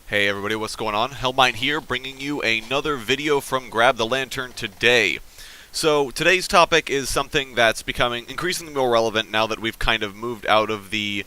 Hey everybody, what's going on? Hellmine here, bringing you another video from Grab the Lantern today. So today's topic is something that's becoming increasingly more relevant now that we've kind of moved out of the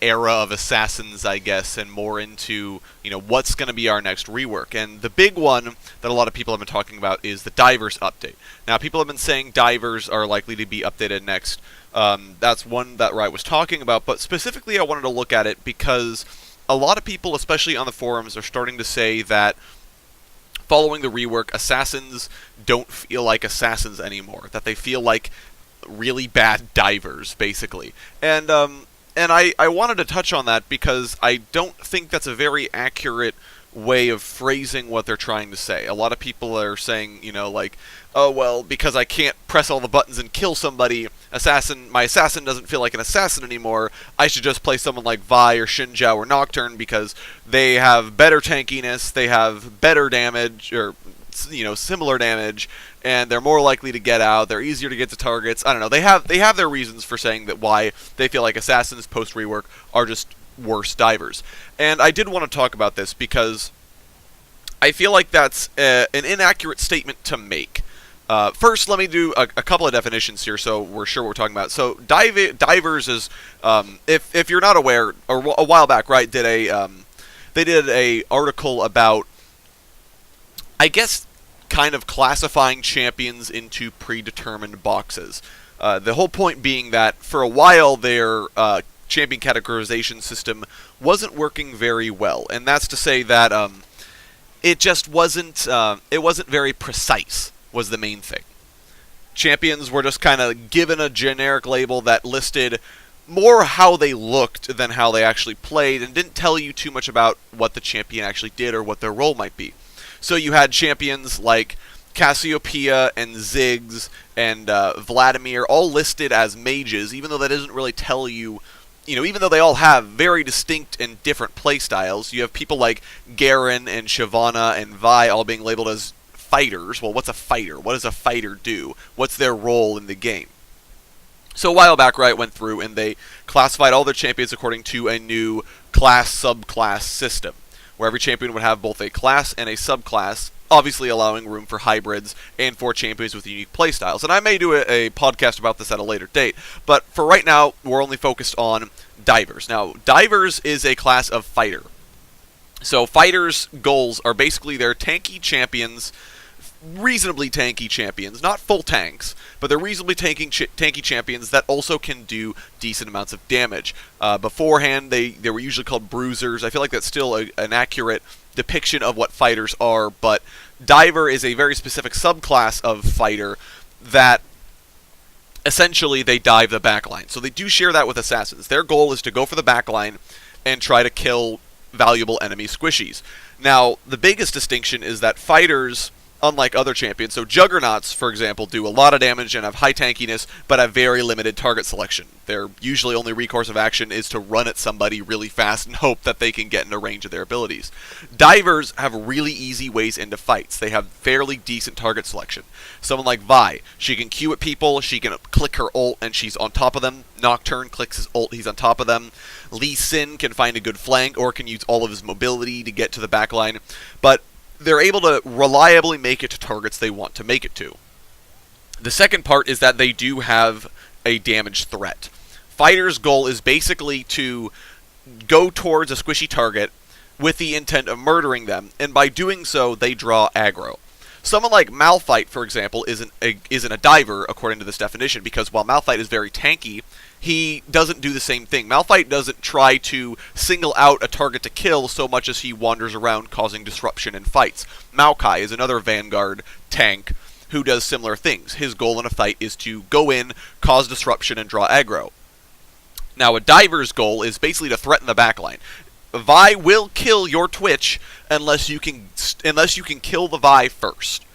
era of assassins, I guess, and more into, what's going to be our next rework. And the big one that a lot of people have been talking about is the divers update. Now, people have been saying divers are likely to be updated next. That's one that I was talking about, but specifically I wanted to look at it because a lot of people, especially on the forums, are starting to say that following the rework, assassins don't feel like assassins anymore. That they feel like really bad divers, basically. And I wanted to touch on that because I don't think that's a very accurate way of phrasing what they're trying to say. A lot of people are saying, oh, well, because I can't press all the buttons and kill somebody, my assassin doesn't feel like an assassin anymore, I should just play someone like Vi or Xinjiao or Nocturne because they have better tankiness, they have better damage, or, similar damage, and they're more likely to get out, they're easier to get to targets. I don't know, they have their reasons for saying that why they feel like assassins post-rework are just worse divers. And I did want to talk about this because I feel like that's an inaccurate statement to make. First, let me do a couple of definitions here so we're sure what we're talking about. So, divers is, if you're not aware, a while back, right, they did a article about, I guess, kind of classifying champions into predetermined boxes. The whole point being that for a while their champion categorization system wasn't working very well, and that's to say that it just wasn't very precise, was the main thing. Champions were just kind of given a generic label that listed more how they looked than how they actually played, and didn't tell you too much about what the champion actually did or what their role might be. So you had champions like Cassiopeia and Ziggs and Vladimir all listed as mages, even though that doesn't really tell you, even though they all have very distinct and different playstyles. You have people like Garen and Shyvana and Vi all being labeled as fighters. Well, what's a fighter? What does a fighter do? What's their role in the game? So a while back, Riot went through and they classified all their champions according to a new class-subclass system, where every champion would have both a class and a subclass, obviously allowing room for hybrids and for champions with unique playstyles. And I may do a podcast about this at a later date, but for right now, we're only focused on divers. Now, divers is a class of fighter. So fighters' goals are basically their tanky champions, reasonably tanky champions, not full tanks, but they're reasonably tanky champions that also can do decent amounts of damage. Beforehand, they were usually called bruisers. I feel like that's still an accurate depiction of what fighters are, but diver is a very specific subclass of fighter that essentially they dive the backline. So they do share that with assassins. Their goal is to go for the backline and try to kill valuable enemy squishies. Now, the biggest distinction is that fighters, unlike other champions, so Juggernauts, for example, do a lot of damage and have high tankiness, but have very limited target selection. Their usually only recourse of action is to run at somebody really fast and hope that they can get into range of their abilities. Divers have really easy ways into fights. They have fairly decent target selection. Someone like Vi, she can Q at people, she can click her ult, and she's on top of them. Nocturne clicks his ult, he's on top of them. Lee Sin can find a good flank, or can use all of his mobility to get to the backline. But they're able to reliably make it to targets they want to make it to. The second part is that they do have a damage threat. Fighters' goal is basically to go towards a squishy target with the intent of murdering them, and by doing so, they draw aggro. Someone like Malphite, for example, isn't a diver, according to this definition, because while Malphite is very tanky, he doesn't do the same thing. Malphite doesn't try to single out a target to kill so much as he wanders around causing disruption in fights. Maokai is another Vanguard tank who does similar things. His goal in a fight is to go in, cause disruption, and draw aggro. Now, a diver's goal is basically to threaten the backline. Vi will kill your Twitch unless you can kill the Vi first.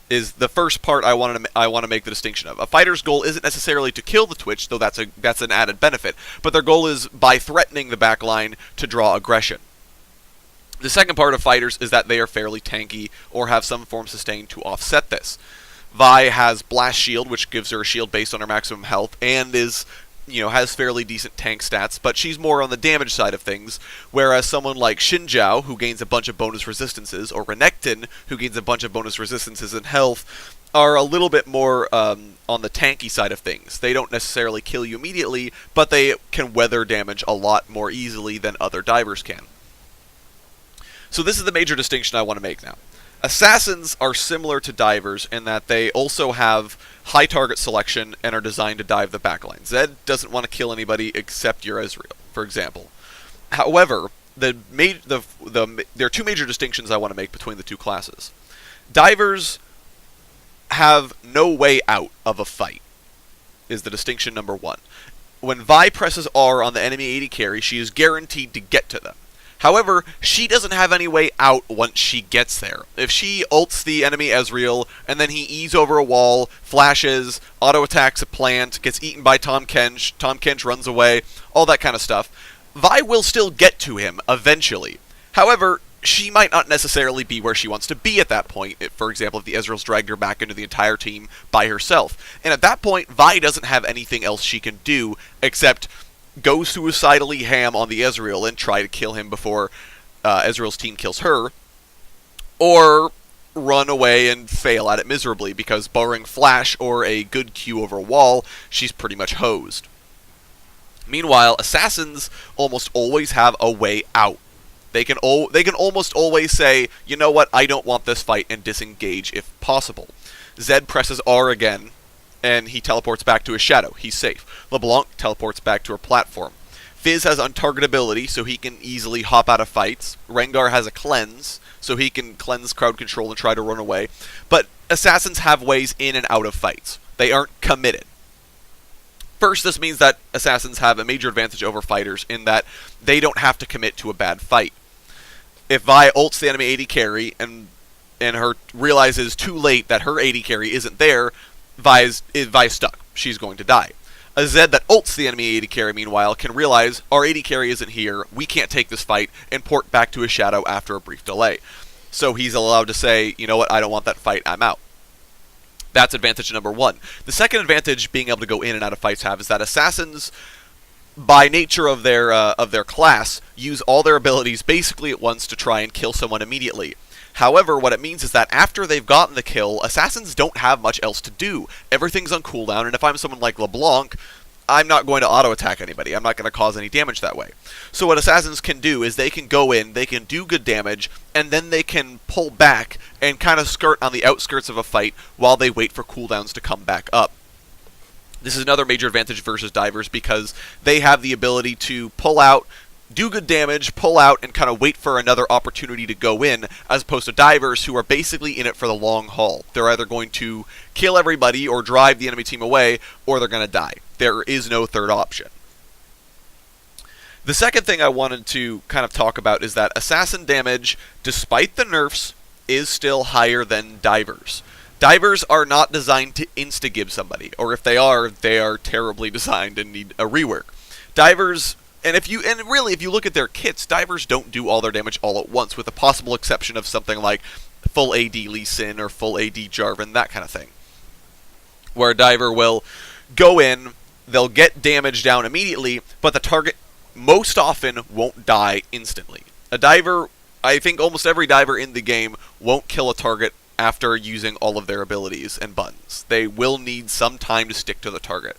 Is the first part I want to make the distinction of. A fighter's goal isn't necessarily to kill the Twitch, though that's an added benefit, but their goal is by threatening the backline to draw aggression. The second part of fighters is that they are fairly tanky or have some form sustain to offset this. Vi has Blast Shield, which gives her a shield based on her maximum health, and is has fairly decent tank stats, but she's more on the damage side of things, whereas someone like Xinjiao, who gains a bunch of bonus resistances, or Renekton, who gains a bunch of bonus resistances and health, are a little bit more on the tanky side of things. They don't necessarily kill you immediately, but they can weather damage a lot more easily than other divers can. So this is the major distinction I want to make now. Assassins are similar to divers in that they also have high target selection and are designed to dive the backline. Zed doesn't want to kill anybody except your Ezreal, for example. However, there are two major distinctions I want to make between the two classes. Divers have no way out of a fight, is the distinction number one. When Vi presses R on the enemy AD carry, she is guaranteed to get to them. However, she doesn't have any way out once she gets there. If she ults the enemy Ezreal, and then he E's over a wall, flashes, auto-attacks a plant, gets eaten by Tahm Kench runs away, all that kind of stuff, Vi will still get to him eventually. However, she might not necessarily be where she wants to be at that point. For example, if the Ezreal's dragged her back into the entire team by herself. And at that point, Vi doesn't have anything else she can do except go suicidally ham on the Ezreal and try to kill him before Ezreal's team kills her, or run away and fail at it miserably, because barring Flash or a good Q over a wall, she's pretty much hosed. Meanwhile, Assassins almost always have a way out. They can almost always say, you know what, I don't want this fight, and disengage if possible. Zed presses R again, and he teleports back to his shadow. He's safe. LeBlanc teleports back to her platform. Fizz has untargetability, so he can easily hop out of fights. Rengar has a cleanse, so he can cleanse crowd control and try to run away. But Assassins have ways in and out of fights. They aren't committed. First, this means that Assassins have a major advantage over fighters in that they don't have to commit to a bad fight. If Vi ults the enemy AD carry and her realizes too late that her AD carry isn't there, Vi's stuck. She's going to die. A Zed that ults the enemy AD carry, meanwhile, can realize our AD carry isn't here, we can't take this fight, and port back to his shadow after a brief delay. So he's allowed to say, you know what, I don't want that fight, I'm out. That's advantage number one. The second advantage being able to go in and out of fights have is that Assassins, by nature of their class, use all their abilities basically at once to try and kill someone immediately. However, what it means is that after they've gotten the kill, Assassins don't have much else to do. Everything's on cooldown, and if I'm someone like LeBlanc, I'm not going to auto-attack anybody. I'm not going to cause any damage that way. So what Assassins can do is they can go in, they can do good damage, and then they can pull back and kind of skirt on the outskirts of a fight while they wait for cooldowns to come back up. This is another major advantage versus divers because they have the ability to pull out, do good damage, pull out, and kind of wait for another opportunity to go in, as opposed to divers who are basically in it for the long haul. They're either going to kill everybody or drive the enemy team away, or they're going to die. There is no third option. The second thing I wanted to kind of talk about is that assassin damage, despite the nerfs, is still higher than divers. Divers are not designed to insta-gib somebody, or if they are terribly designed and need a rework. Divers, and if you look at their kits, divers don't do all their damage all at once, with the possible exception of something like full AD Lee Sin or full AD Jarvan, that kind of thing. Where a diver will go in, they'll get damage down immediately, but the target most often won't die instantly. A diver, I think almost every diver in the game won't kill a target after using all of their abilities and buttons. They will need some time to stick to the target.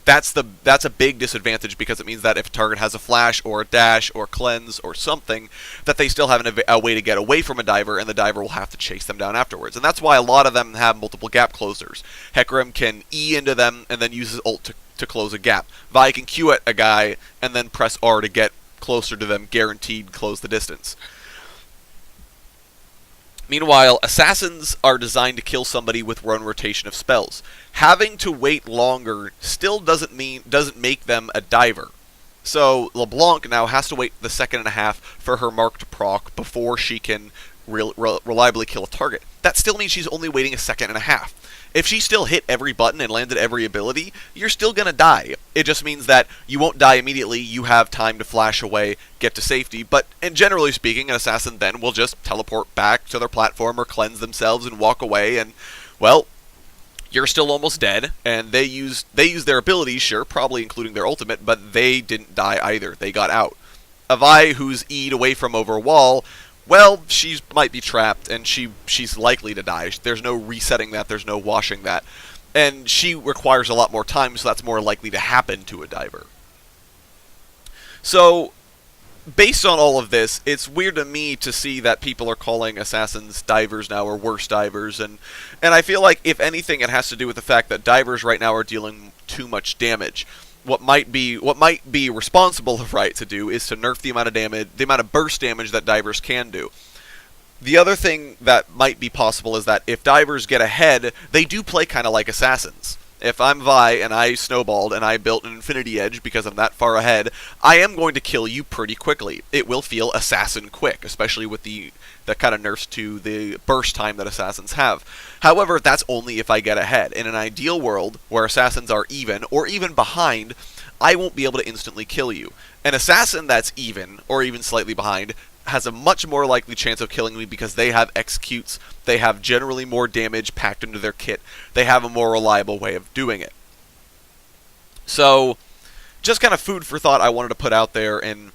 That's a big disadvantage because it means that if a target has a flash or a dash or cleanse or something, that they still have a way to get away from a diver, and the diver will have to chase them down afterwards. And that's why a lot of them have multiple gap closers. Hecarim can E into them and then use his ult to close a gap. Vi can Q at a guy and then press R to get closer to them, guaranteed close the distance. Meanwhile, assassins are designed to kill somebody with one rotation of spells. Having to wait longer still doesn't make them a diver. So LeBlanc now has to wait the second and a half for her mark to proc before she can reliably kill a target. That still means she's only waiting a second and a half. If she still hit every button and landed every ability, you're still going to die. It just means that you won't die immediately, you have time to flash away, get to safety, and generally speaking, an assassin then will just teleport back to their platform or cleanse themselves and walk away, and, well, you're still almost dead, and they used their abilities, sure, probably including their ultimate, but they didn't die either. They got out. A Vi who's E'd away from over a wall, well, she might be trapped, and she's likely to die. There's no resetting that, there's no washing that. And she requires a lot more time, so that's more likely to happen to a diver. So, based on all of this, it's weird to me to see that people are calling assassins divers now, or worse divers, and I feel like, if anything, it has to do with the fact that divers right now are dealing too much damage. What might be responsible of Riot to do is to nerf the amount of damage, the amount of burst damage that divers can do. The other thing that might be possible is that if divers get ahead, they do play kind of like assassins. If I'm Vi and I snowballed and I built an Infinity Edge because I'm that far ahead, I am going to kill you pretty quickly. It will feel assassin quick, especially with the kind of nerfs to the burst time that assassins have. However, that's only if I get ahead. In an ideal world, where assassins are even, or even behind, I won't be able to instantly kill you. An assassin that's even, or even slightly behind, has a much more likely chance of killing me because they have executes, they have generally more damage packed into their kit, they have a more reliable way of doing it. So, just kind of food for thought I wanted to put out there, and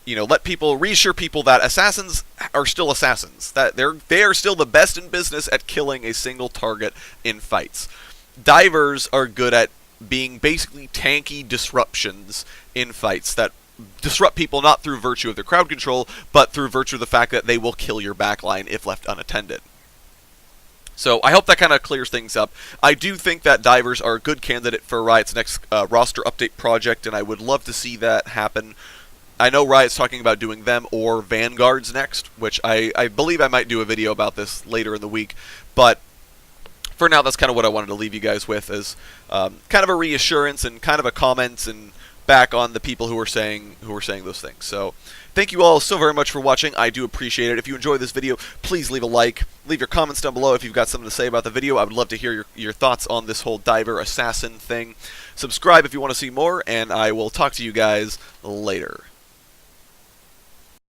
reassure people that assassins are still assassins, that they are still the best in business at killing a single target in fights. Divers are good at being basically tanky disruptions in fights that disrupt people not through virtue of their crowd control, but through virtue of the fact that they will kill your backline if left unattended. So I hope that kind of clears things up. I do think that divers are a good candidate for Riot's next roster update project, and I would love to see that happen. I know Riot's talking about doing them or Vanguards next, which I believe I might do a video about this later in the week, but for now that's kind of what I wanted to leave you guys with, as kind of a reassurance and kind of a comment and back on the people who were saying those things. So thank you all so very much for watching. I do appreciate it. If you enjoyed this video, please leave a like. Leave your comments down below if you've got something to say about the video. I would love to hear your thoughts on this whole diver assassin thing. Subscribe if you want to see more, and I will talk to you guys later.